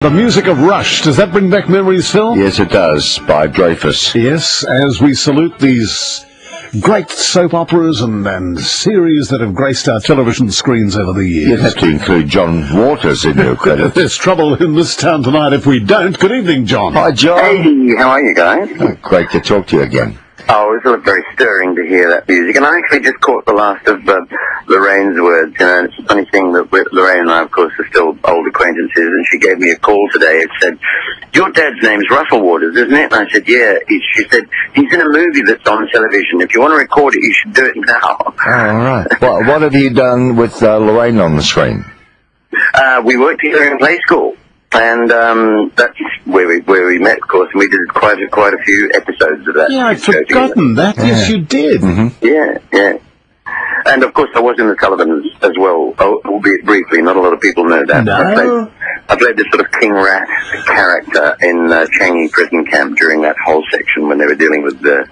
The music of Rush, does that bring back memories, Phil? Yes, it does, by Dreyfus. Yes, as we salute these great soap operas and series that have graced our television screens over the years. You'd have to include John Waters in your credit. There's trouble in this town tonight if we don't. Good evening, John. Hi, John. Hey, how are you guys? Oh, great to talk to you again. Oh, it was very stirring to hear that music. And I actually just caught the last of Lorraine's words. You know, it's a funny thing that Lorraine and I, of course, are still old acquaintances, and she gave me a call today. It said, "Your dad's name's Russell Waters, isn't it?" And I said, "Yeah." She said, "He's in a movie that's on television. If you want to record it, you should do it now." Oh, all right. What have you done with Lorraine on the screen? We worked together in play school. And that's where we met, of course, and we did quite a few episodes of that. Yeah, I'd forgotten that. Yeah. Yes, you did. Mm-hmm. Yeah. And, of course, I was in the Sullivans as well, albeit briefly. Not a lot of people know that. No. I played this sort of King Rat character in Changi prison camp during that whole section when they were dealing with the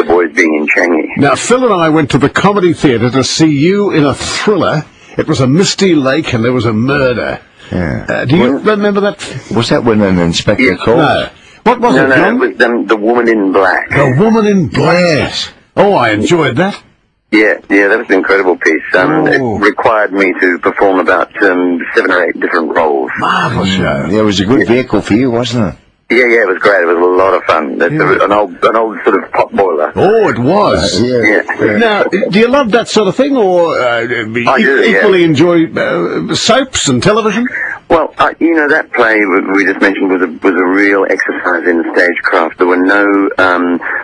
boys being in Changi. Now, Phil and I went to the Comedy Theatre to see you in a thriller. It was a misty lake and there was a murder. Yeah. Do you remember that? Was that when an inspector called? No. What was it, John? No, it was The Woman in Black. The Woman in Black. Oh, I enjoyed that. Yeah, that was an incredible piece. It required me to perform about 7 or 8 different roles. Marvellous show. Yeah, it was a good vehicle for you, wasn't it? Yeah, it was great. It was a lot of fun. That's an old sort of pot boiler. Oh, it was. Yeah. Now, do you love that sort of thing, or equally enjoy soaps and television? Well, that play we just mentioned was a real exercise in stagecraft. There were no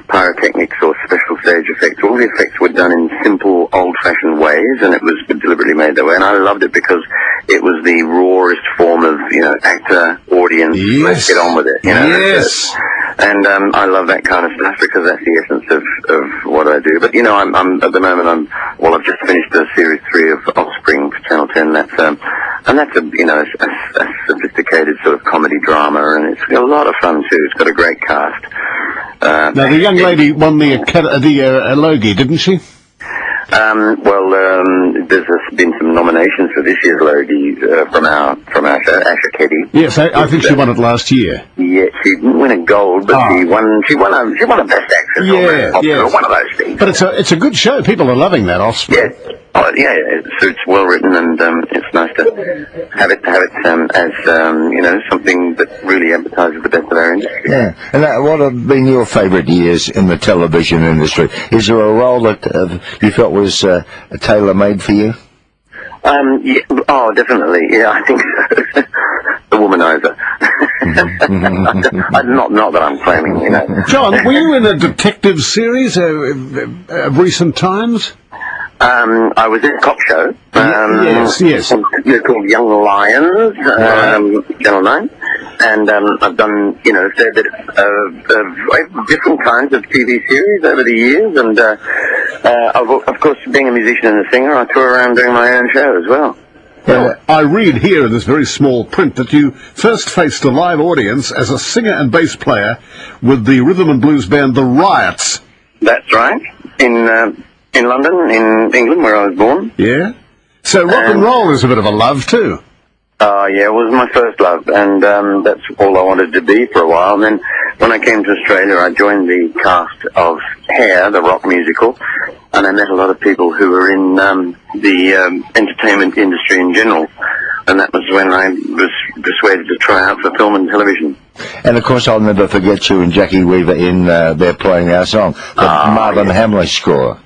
pyrotechnics or special stage effects. All the effects were done in simple, old-fashioned ways, and it was deliberately made that way. And I loved it because it was the rawest form of, actor, audience. Yes. Let's get on with it. Yes. And I love that kind of stuff because that's the essence of what I do. But I'm at the moment I've just finished series 3 of Offspring for Channel 10. That's a sophisticated sort of comedy drama, and it's a lot of fun too. It's got a great cast. Now the young lady won the Logie, didn't she? There's been some nominations for this year's Logie from our show, Asha Keddy. Yes, I think she won it last year. Yeah, she didn't win a gold, but she won a Best Actress or one of those things. But it's a good show. People are loving that Offspring. Yeah, it's well written, and it's nice to have it as something that really advertises the best of our industry. Yeah, and what have been your favourite years in the television industry? Is there a role that you felt was tailor-made for you? Definitely. Yeah, I think so. The Womanizer. Not that I'm claiming, John, were you in a detective series of recent times? I was in a cop show. Yes. They're called Young Lions, Channel 9. And I've done, a fair bit of different kinds of TV series over the years. And, of course, being a musician and a singer, I tour around doing my own show as well. Well, I read here in this very small print that you first faced a live audience as a singer and bass player with the rhythm and blues band The Riots. That's right. In London, in England, where I was born. Yeah? So rock and roll is a bit of a love, too. It was my first love, and that's all I wanted to be for a while. And then when I came to Australia, I joined the cast of Hair, the rock musical, and I met a lot of people who were in the entertainment industry in general. And that was when I was persuaded to try out for film and television. And, of course, I'll never forget you and Jackie Weaver in there playing our song, the Marvin Hamlish score.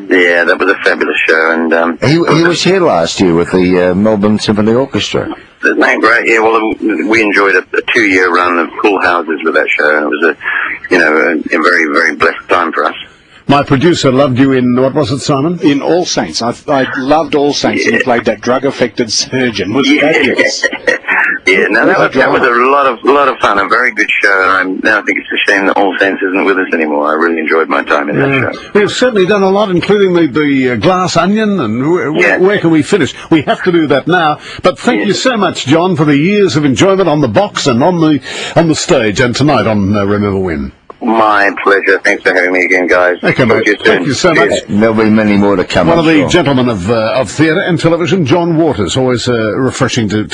Yeah, that was a fabulous show, and he was here last year with the Melbourne Symphony Orchestra. Isn't that great? Yeah, well, we enjoyed a 2-year run of full houses with that show, and it was a very, very blessed time for us. My producer loved you in, what was it, Simon? In All Saints. I loved All Saints, and you played that drug-affected surgeon. It was fabulous. Yeah, no, that was a lot of fun, a very good show, and I think it's a shame that All Saints isn't with us anymore. I really enjoyed my time in that show. We've certainly done a lot, including the Glass Onion, and where can we finish? We have to do that now, but thank you so much, John, for the years of enjoyment on the box and on the stage, and tonight on Remember When. My pleasure. Thanks for having me again, guys. Okay, mate. Thank you so much. There'll be many more to come. One of the gentlemen of theatre and television, John Waters. Always refreshing to